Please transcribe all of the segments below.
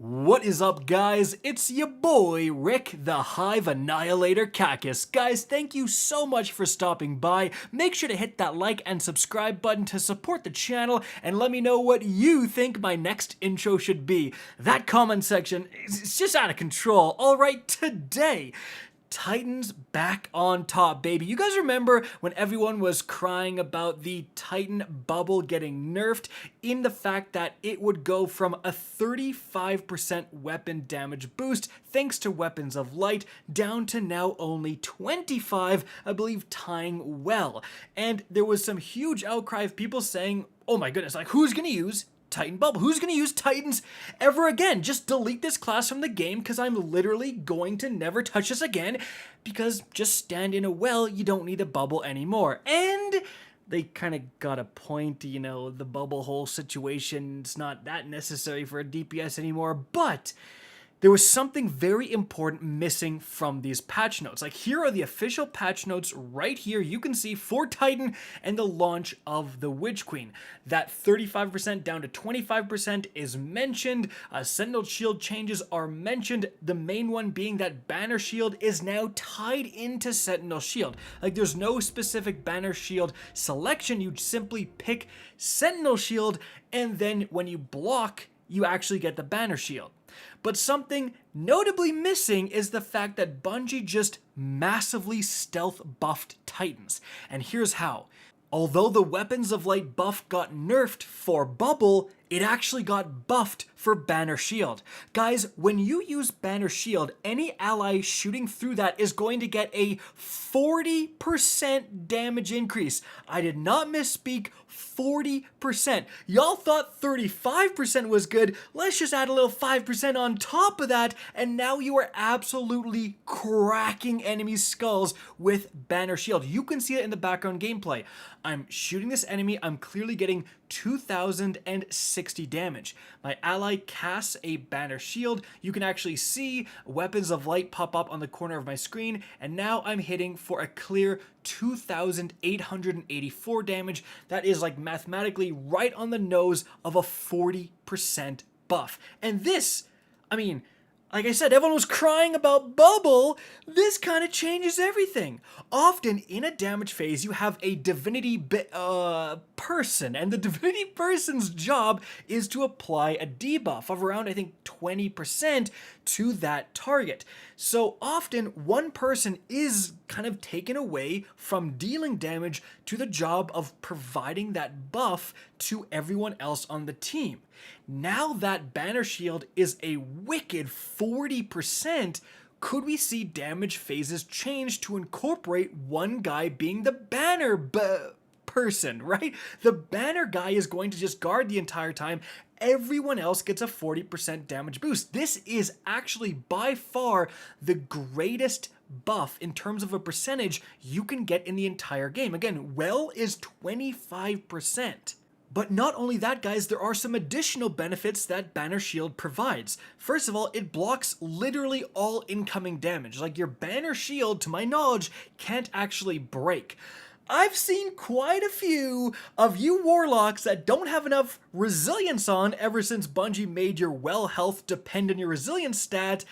What is up, guys? It's your boy, Rick, the Hive Annihilator Cacus. Guys, thank you so much for stopping by. Make sure to hit that like and subscribe button to support the channel, and let me know what you think my next intro should be. That comment section is just out of control. Alright, today, Titans back on top, baby. You guys remember when everyone was crying about the Titan bubble getting nerfed in the fact that it would go from a 35% weapon damage boost thanks to Weapons of Light down to now only 25, I believe, tying well. And there was some huge outcry of people saying, oh my goodness, like who's gonna use Titan bubble? Who's going to use Titans ever again? Just delete this class from the game because I'm literally going to never touch this again, because just stand in a well, you don't need a bubble anymore. And they kind of got a point, you know, the bubble hole situation, it's not that necessary for a DPS anymore, but there was something very important missing from these patch notes. Like, here are the official patch notes right here. You can see for Titan and the launch of the Witch Queen. That 35% down to 25% is mentioned. Sentinel Shield changes are mentioned. The main one being that Banner Shield is now tied into Sentinel Shield. Like, there's no specific Banner Shield selection. You simply pick Sentinel Shield, and then when you block, you actually get the Banner Shield. But something notably missing is the fact that Bungie just massively stealth buffed Titans. And here's how. Although the Weapons of Light buff got nerfed for Bubble, it actually got buffed for Banner Shield. Guys, when you use Banner Shield, any ally shooting through that is going to get a 40% damage increase. I did not misspeak, 40%. Y'all thought 35% was good. Let's just add a little 5% on top of that, and now you are absolutely cracking enemies' skulls with Banner Shield. You can see it in the background gameplay. I'm shooting this enemy, I'm clearly getting 2060 damage. My ally casts a Banner Shield. You can actually see Weapons of Light pop up on the corner of my screen, and now I'm hitting for a clear 2,884 damage. That is like mathematically right on the nose of a 40% buff. And this, I mean, like I said, everyone was crying about Bubble. This kind of changes everything. Often in a damage phase, you have a divinity person, and the divinity person's job is to apply a debuff of around, I think, 20% to that target. So often, one person is kind of taken away from dealing damage to the job of providing that buff to everyone else on the team. Now that Banner Shield is a wicked 40%, could we see damage phases change to incorporate one guy being the banner person, right? The banner guy is going to just guard the entire time. Everyone else gets a 40% damage boost. This is actually by far the greatest buff in terms of a percentage you can get in the entire game. Again, well is 25%. But not only that, guys, there are some additional benefits that Banner Shield provides. First of all, it blocks literally all incoming damage. Like, your Banner Shield, to my knowledge, can't actually break. I've seen quite a few of you warlocks that don't have enough resilience on ever since Bungie made your well health depend on your resilience stat.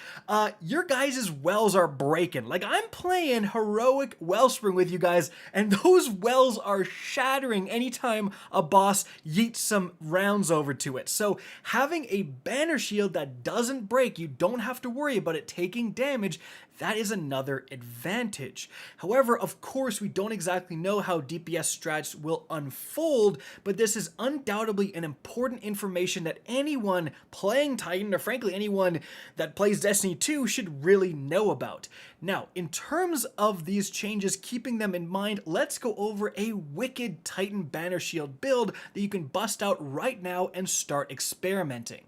Your guys' wells are breaking. Like, I'm playing heroic wellspring with you guys, and those wells are shattering anytime a boss yeets some rounds over to it. So having a Banner Shield that doesn't break, you don't have to worry about it taking damage. That is another advantage. However, of course, we don't exactly know how DPS strats will unfold, but this is undoubtedly an important information that anyone playing Titan, or frankly anyone that plays Destiny 2, should really know about. Now, in terms of these changes, keeping them in mind, let's go over a wicked Titan Banner Shield build that you can bust out right now and start experimenting.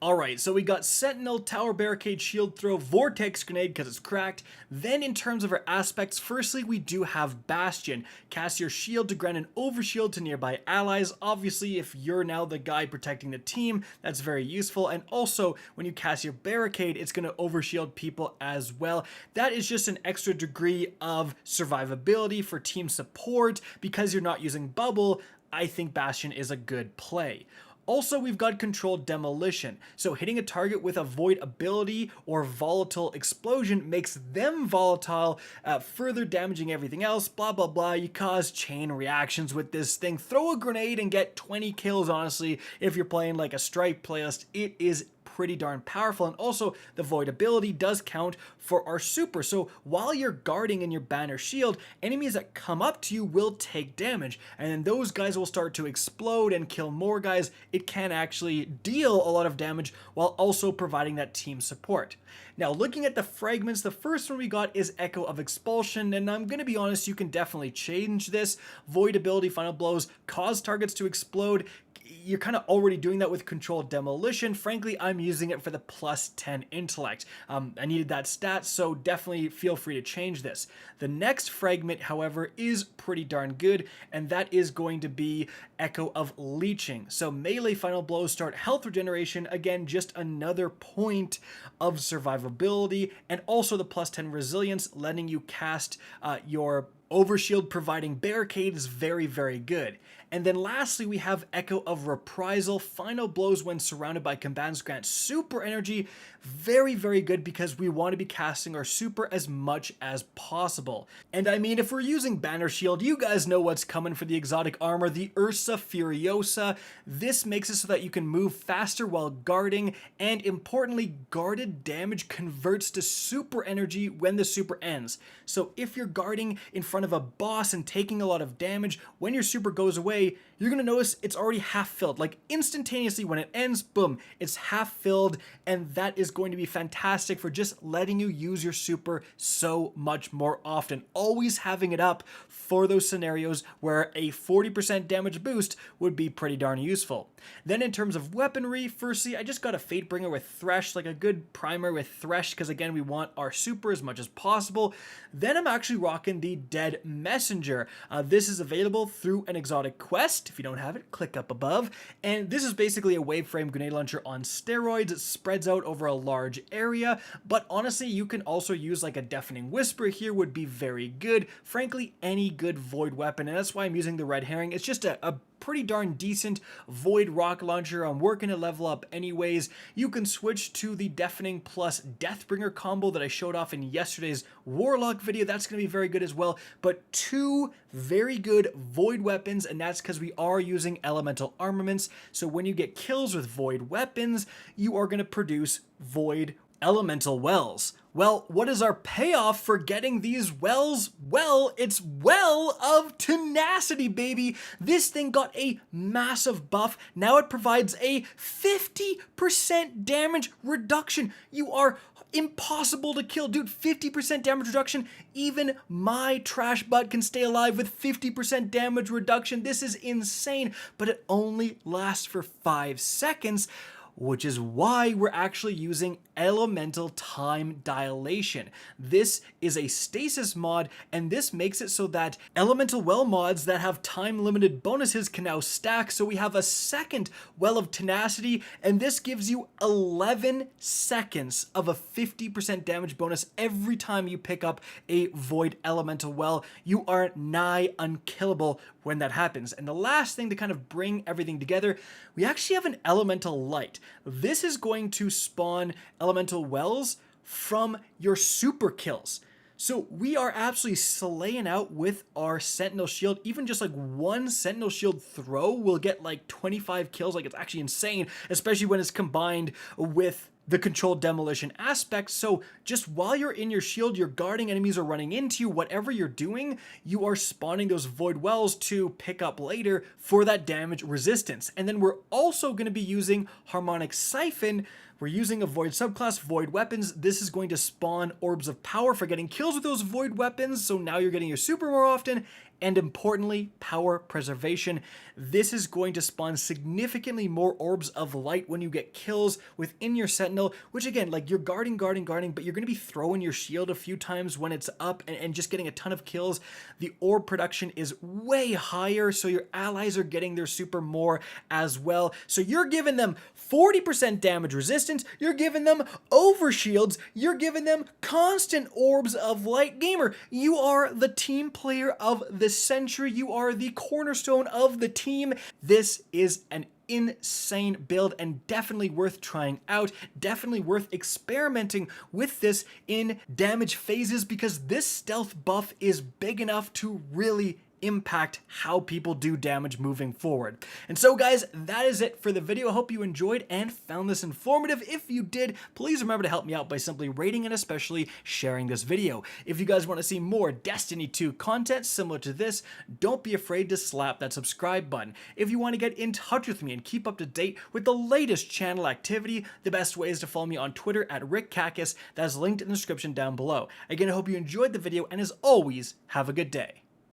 Alright, so we got Sentinel, Tower Barricade, Shield Throw, Vortex Grenade because it's cracked. Then in terms of our aspects, firstly we do have Bastion. Cast your shield to grant an overshield to nearby allies. Obviously, if you're now the guy protecting the team, that's very useful. And also, when you cast your Barricade, it's going to overshield people as well. That is just an extra degree of survivability for team support. Because you're not using Bubble, I think Bastion is a good play. Also, we've got controlled demolition, so hitting a target with a void ability or volatile explosion makes them volatile, further damaging everything else, blah blah blah. You cause chain reactions with this thing. Throw a grenade and get 20 kills, honestly. If you're playing like a strike playlist, it is pretty darn powerful. And also the void ability does count for our super, so while you're guarding in your banner shield, enemies that come up to you will take damage, and then those guys will start to explode and kill more guys. It can actually deal a lot of damage while also providing that team support. Now, looking at the fragments, the first one we got is Echo of Expulsion, and I'm gonna be honest, you can definitely change this. Void ability, final blows, cause targets to explode. You're kind of already doing that with controlled demolition. Frankly, I'm using it for the plus 10 intellect. I needed that stat, so definitely feel free to change this. The next fragment, however, is pretty darn good, and that is going to be Echo of Leeching. So melee final blows start health regeneration, again, just another point of survivability, and also the plus 10 resilience, letting you cast your overshield providing barricade is very, very good. And then lastly, we have Echo of Reprisal. Final blows when surrounded by combatants grant super energy. Very, very good because we want to be casting our super as much as possible. And I mean, if we're using Banner Shield, you guys know what's coming for the exotic armor, the Ursa Furiosa. This makes it so that you can move faster while guarding, and importantly, guarded damage converts to super energy when the super ends. So if you're guarding in front of a boss and taking a lot of damage, when your super goes away, you're going to notice it's already half filled. Like instantaneously when it ends, boom, it's half filled, and that is going to be fantastic for just letting you use your super so much more often. Always having it up for those scenarios where a 40% damage boost would be pretty darn useful. Then in terms of weaponry, firstly, I just got a Fatebringer with Thresh, like a good primer with Thresh, because again, we want our super as much as possible. Then I'm actually rocking the Dead Messenger. This is available through an exotic quest. If you don't have it, click up above. And this is basically a waveframe grenade launcher on steroids. It spreads out over a large area, but honestly, you can also use like a Deafening Whisper here would be very good. Frankly, any good void weapon, and that's why I'm using the Red Herring. It's just a pretty darn decent void rocket launcher. I'm working to level up anyways. You can switch to the Deafening plus Deathbringer combo that I showed off in yesterday's Warlock video. That's going to be very good as well. But two very good void weapons, and that's because we are using elemental armaments. So when you get kills with void weapons, you are going to produce void elemental wells. Well, what is our payoff for getting these wells? Well, it's Well of Tenacity, baby. This thing got a massive buff. Now it provides a 50% damage reduction. You are impossible to kill, dude. 50% damage reduction. Even my trash butt can stay alive with 50% damage reduction. This is insane, but it only lasts for 5 seconds. Which is why we're actually using Elemental Time Dilation. This is a stasis mod, and this makes it so that Elemental Well mods that have time-limited bonuses can now stack, so we have a second Well of Tenacity, and this gives you 11 seconds of a 50% damage bonus every time you pick up a Void Elemental Well. You are nigh unkillable when that happens. And the last thing to kind of bring everything together, we actually have an Elemental Light. This is going to spawn elemental wells from your super kills. So we are absolutely slaying out with our Sentinel Shield. Even just like one Sentinel Shield throw will get like 25 kills. Like, it's actually insane, especially when it's combined with the controlled demolition aspect. So just while you're in your shield, you're guarding, enemies are running into you, whatever you're doing, you are spawning those void wells to pick up later for that damage resistance. And then we're also going to be using Harmonic Siphon. We're using a void subclass, void weapons. This is going to spawn orbs of power for getting kills with those void weapons. So now you're getting your super more often. And importantly, power preservation. This is going to spawn significantly more orbs of light when you get kills within your Sentinel, which again, like, you're guarding, but you're going to be throwing your shield a few times when it's up and just getting a ton of kills. The orb production is way higher, so your allies are getting their super more as well. So you're giving them 40% damage resistance, you're giving them overshields, you're giving them constant orbs of light. Gamer, you are the team player of the century. You are the cornerstone of the team. This is an insane build and definitely worth trying out, definitely worth experimenting with this in damage phases, because this stealth buff is big enough to really impact how people do damage moving forward. And so guys, that is it for the video. I hope you enjoyed and found this informative. If you did, please remember to help me out by simply rating and especially sharing this video. If you guys want to see more Destiny 2 content similar to this, don't be afraid to slap that subscribe button. If you want to get in touch with me and keep up to date with the latest channel activity, the best way is to follow me on Twitter at RickKakis. That is linked in the description down below. Again, I hope you enjoyed the video, and as always, have a good day.